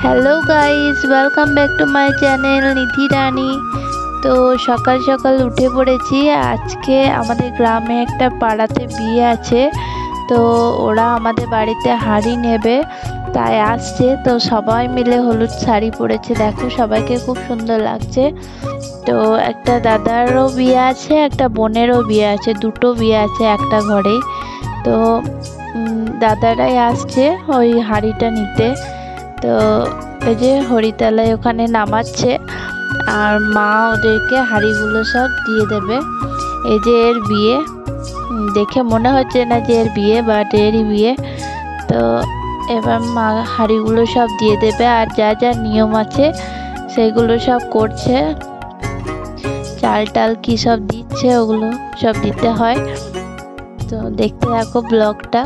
Hello guys, welcome back to my channel Nidhi Rani. তো সকাল সকাল উঠে পড়েছি। আজকে আমাদের গ্রামে একটা পাড়াতে বিয়ে আছে, তো ওরা আমাদের বাড়িতে হাঁড়ি নেবে তাই আসছে। তো সবাই মিলে হলুদ শাড়ি পরেছে, দেখো সবাইকে খুব সুন্দর লাগছে। তো একটা দাদারও বিয়ে আছে, একটা বোনেরও বিয়ে আছে, দুটো বিয়ে আছে একটা ঘরেই। তো দাদারাই আসছে ওই হাঁড়িটা নিতে। তো এই যে হরিতলায় ওখানে নামাচ্ছে আর মা ওদেরকে হাঁড়িগুলো সব দিয়ে দেবে। এই যে এর বিয়ে, দেখে মনে হচ্ছে না যে এর বিয়ে, বাট এরই বিয়ে। তো এবার মা হাঁড়িগুলো সব দিয়ে দেবে আর যা যা নিয়ম আছে সেগুলো সব করছে। চাল টাল কী সব দিচ্ছে ওগুলো সব দিতে হয়। তো দেখতে থাকো ব্লগটা।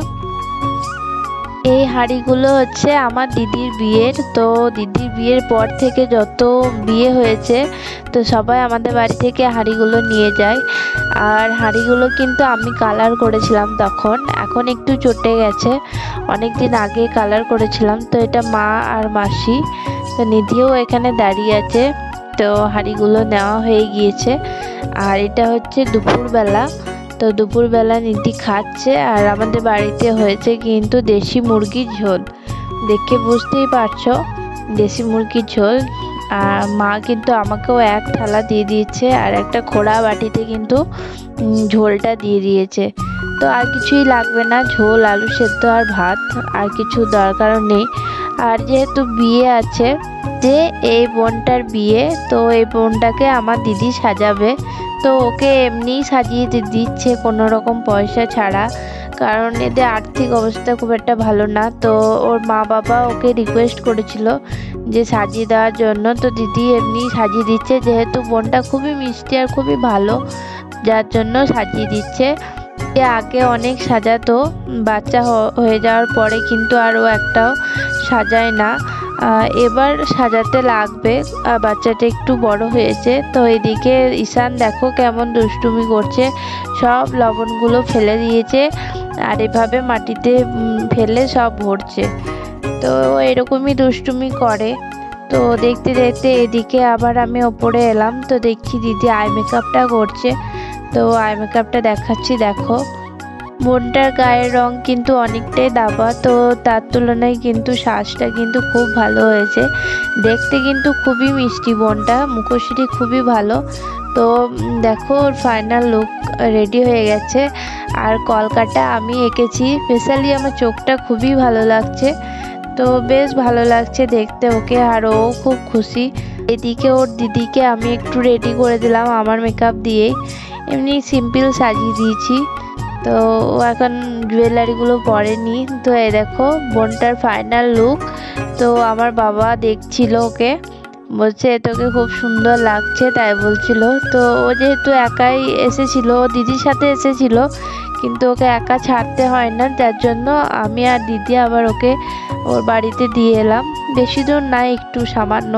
এই হাঁড়িগুলো হচ্ছে আমার দিদির বিয়ের। তো দিদির বিয়ের পর থেকে যত বিয়ে হয়েছে তো সবাই আমাদের বাড়ি থেকে হাঁড়িগুলো নিয়ে যায়। আর হাঁড়িগুলো কিন্তু আমি কালার করেছিলাম তখন, এখন একটু চটে গেছে, অনেক দিন আগে কালার করেছিলাম। তো এটা মা আর মাসি, তো নিধিও এখানে দাঁড়িয়ে আছে। তো হাঁড়িগুলো নেওয়া হয়ে গিয়েছে আর এটা হচ্ছে দুপুরবেলা। তো দুপুরবেলা নিধি খাচ্ছে আর আমাদের বাড়িতে হয়েছে কিন্তু দেশি মুরগির ঝোল, দেখে বুঝতেই পারছো দেশি মুরগির ঝোল। আর মা কিন্তু আমাকেও এক থালা দিয়ে দিয়েছে আর একটা খোড়া বাটিতে কিন্তু ঝোলটা দিয়ে দিয়েছে। তো আর কিছুই লাগবে না, ঝোল আলু সেদ্ধ আর ভাত, আর কিছু দরকারও নেই। আর যেহেতু বিয়ে আছে, যে এই বোনটার বিয়ে, তো এই বোনটাকে আমার দিদি সাজাবে। তো ওকে এমনিই সাজিয়ে দিচ্ছে কোনো রকম পয়সা ছাড়া, কারণ এদের আর্থিক অবস্থা খুব একটা ভালো না। তো ওর মা বাবা ওকে রিকোয়েস্ট করেছিল যে সাজিয়ে দেওয়ার জন্য, তো দিদি এমনি সাজিয়ে দিচ্ছে, যেহেতু বোনটা খুবই মিষ্টি আর খুবই ভালো, যার জন্য সাজিয়ে দিচ্ছে। আগে অনেক সাজাতো, বাচ্চা হয়ে যাওয়ার পরে কিন্তু আর ও একটাও সাজায় না। এবার সাজাতে লাগবে, বাচ্চাটা একটু বড় হয়েছে। তো এদিকে ঈশান দেখো কেমন দুষ্টুমি করছে, সব লবণগুলো ফেলে দিয়েছে আর এভাবে মাটিতে ফেলে সব ভরছে। তো এরকমই দুষ্টুমি করে। তো দেখতে দেখতে এদিকে আবার আমি ওপরে এলাম, তো দেখছি দিদি আই মেকআপটা করছে। তো আই মেকআপটা দেখাচ্ছি, দেখো বোনটার গায়ের রং কিন্তু অনেকটাই দাবা, তো তার তুলনায় কিন্তু সাজটা কিন্তু খুব ভালো হয়েছে, দেখতে কিন্তু খুবই মিষ্টি বোনটা, মুখশ্রী খুবই ভালো। তো দেখো ওর ফাইনাল লুক রেডি হয়ে গেছে। আর কলকাটা আমি এঁকেছি স্পেশালি, আমার চোখটা খুবই ভালো লাগছে। তো বেশ ভালো লাগছে দেখতে ওকে, আর ও খুব খুশি। এদিকে ওর দিদিকে আমি একটু রেডি করে দিলাম আমার মেকআপ দিয়েই, এমনি সিম্পল সাজিয়ে দিয়েছি। তো ও এখন জুয়েলারিগুলো পরেনি। তো এই দেখো বোনটার ফাইনাল লুক। তো আমার বাবা দেখছিল ওকে, বলছে তোকে খুব সুন্দর লাগছে তাই বলছিল। তো ও যেহেতু একাই এসেছিল, ও দিদির সাথে এসেছিল কিন্তু ওকে একা ছাড়তে হয় না, যার জন্য আমি আর দিদি আবার ওকে ওর বাড়িতে দিয়ে এলাম। বেশি দূর না, একটু সামান্য।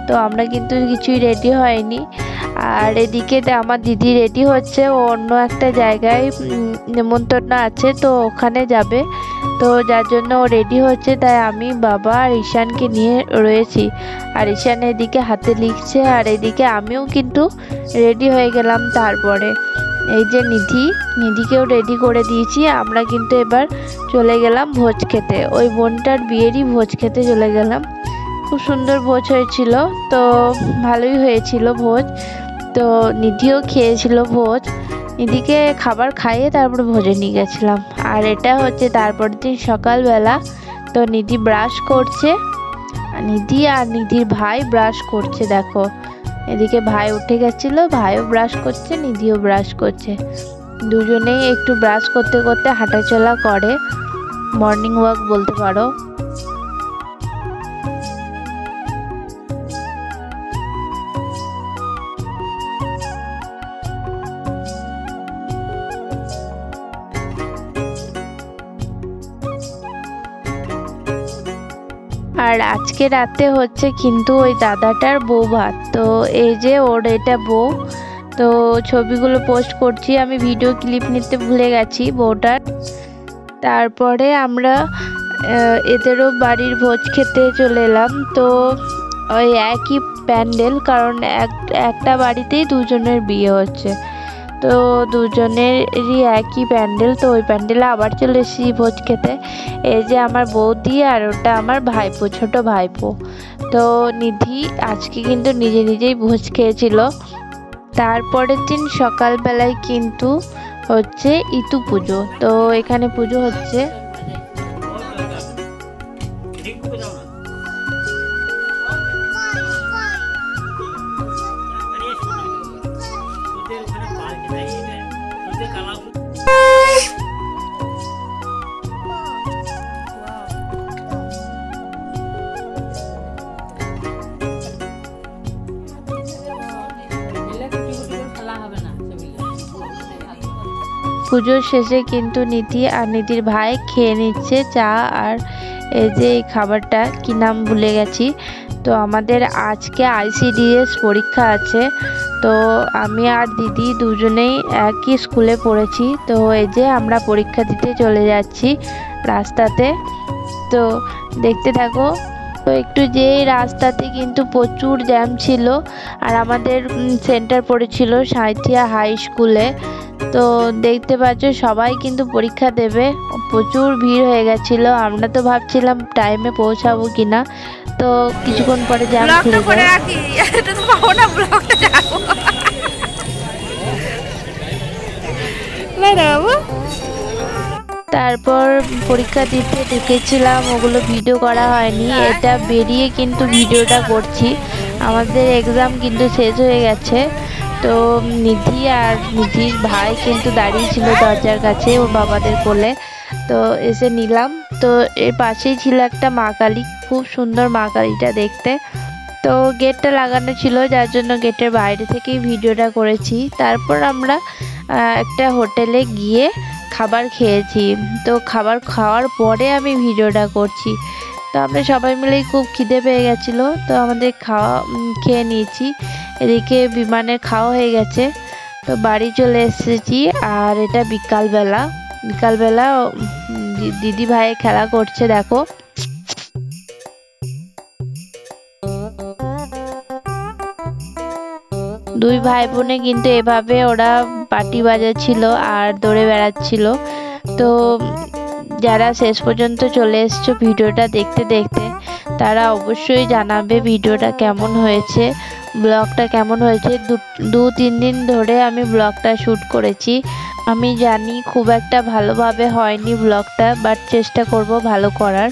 তো আমরা কিন্তু কিছুই রেডি হয়নি। আর এদিকে আমার দিদি রেডি হচ্ছে, ও অন্য একটা জায়গায় নেমন্তন্ন আছে, তো ওখানে যাবে। তো যার জন্য ও রেডি হচ্ছে, তাই আমি বাবা আর ঈশানকে নিয়ে রয়েছি। আর ঈশান এদিকে হাতে লিখছে আর এদিকে আমিও কিন্তু রেডি হয়ে গেলাম। তারপরে এই যে নিধিকেও রেডি করে দিয়েছি। আমরা কিন্তু এবার চলে গেলাম ভোজ খেতে, ওই বোনটার বিয়েরই ভোজ খেতে চলে গেলাম। খুব সুন্দর ভোজ হয়েছিল, তো ভালোই হয়েছিল ভোজ। তো নিধিও খেয়েছিল ভোজ, নিধিকে খাবার খাইয়ে তারপরে ভোজে নিয়ে গেছিলাম। আর এটা হচ্ছে তারপর দিন সকালবেলা। তো নিধি ব্রাশ করছে, নিধি আর নিধির ভাই ব্রাশ করছে, দেখো এদিকে ভাই উঠে গেছিলো, ভাইও ব্রাশ করছে, নিধিও ব্রাশ করছে, দুজনেই একটু ব্রাশ করতে করতে হাঁটাচলা করে, মর্নিং ওয়াক বলতে পারো। আর আজকে রাতে হচ্ছে কিন্তু ওই দাদাটার বউ ভাত। তো এই যে ওর এটা বউ, তো ছবিগুলো পোস্ট করছি, আমি ভিডিও ক্লিপ নিতে ভুলে গেছি বউটার। তারপরে আমরা এদেরও বাড়ির ভোজ খেতে চলে এলাম। তো ওই একই প্যান্ডেল, কারণ একটা বাড়িতেই দুজনের বিয়ে হচ্ছে, তো দুজনেরই একই প্যান্ডেল। তো ওই প্যান্ডেলে আবার চলে এসেছি ভোজ খেতে। এই যে আমার বৌদি আর ওটা আমার ভাইপো, ছোট ভাইপো। তো নিধি আজকে কিন্তু নিজে নিজেই ভোজ খেয়েছিল। তারপরের দিন সকালবেলায় কিন্তু হচ্ছে ইতু পুজো। তো এখানে পুজো হচ্ছে। পুজোর শেষে কিন্তু নিধি আর নিধির ভাই খেয়ে নিচ্ছে চা। আর এই যে এই খাবারটা কি নাম ভুলে গেছি। তো আমাদের আজকে ICDS পরীক্ষা আছে। তো আমি আর দিদি দুজনেই একই স্কুলে পড়েছি। তো এই যে আমরা পরীক্ষা দিতে চলে যাচ্ছি রাস্তাতে। তো দেখতে থাকো। তো একটু যেই রাস্তাতে কিন্তু প্রচুর জ্যাম ছিল। আর আমাদের সেন্টার পড়েছিল সাঁইথিয়া হাই স্কুলে। তো দেখতে পাচ্ছ সবাই কিন্তু পরীক্ষা দেবে, প্রচুর ভিড় হয়ে গেছিলো। আমরা তো ভাবছিলাম টাইমে পৌঁছাবো কিনা। তো কিছুক্ষণ পরে জ্যাম খুলে যায়। তারপর পরীক্ষা দিতে ঢুকেছিলাম, ওগুলো ভিডিও করা হয়নি। এটা বেরিয়ে কিন্তু ভিডিওটা করছি। আমাদের এক্সাম কিন্তু শেষ হয়ে গেছে। তো নিধি আর নিধির ভাই কিন্তু দাঁড়িয়ে ছিল দরজার কাছে ওর বাবাদের কোলে। তো এসে নিলাম। তো এর পাশেই ছিল একটা মা কালী, খুব সুন্দর মা কালীটা দেখতে। তো গেটটা লাগানো ছিল, যার জন্য গেটের বাইরে থেকেই ভিডিওটা করেছি। তারপর আমরা একটা হোটেলে গিয়ে খাবার খেয়েছি। তো খাবার খাওয়ার পরে আমি ভিডিওটা করছি। তো আমরা সবাই মিলেই খুব খিদে পেয়ে গেছিলো। তো আমাদের খেয়ে নিয়েছি। এদিকে বিমানের খাওয়া হয়ে গেছে। তো বাড়ি চলে এসেছি। আর এটা বিকালবেলা দিদি ভাই খেলা করছে দেখো। দুই ভাই বোনে কিন্তু এভাবে ওরা পাটি বাজাচ্ছিল আর দৌড়ে বেড়াচ্ছিল। তো যারা শেষ পর্যন্ত চলে এসছো ভিডিওটা দেখতে দেখতে, তারা অবশ্যই জানাবে ভিডিওটা কেমন হয়েছে, ব্লগটা কেমন হয়েছে। 2-3 দিন ধরে আমি ব্লগটা শ্যুট করেছি। আমি জানি খুব একটা ভালোভাবে হয়নি ব্লগটা, বাট চেষ্টা করব ভালো করার।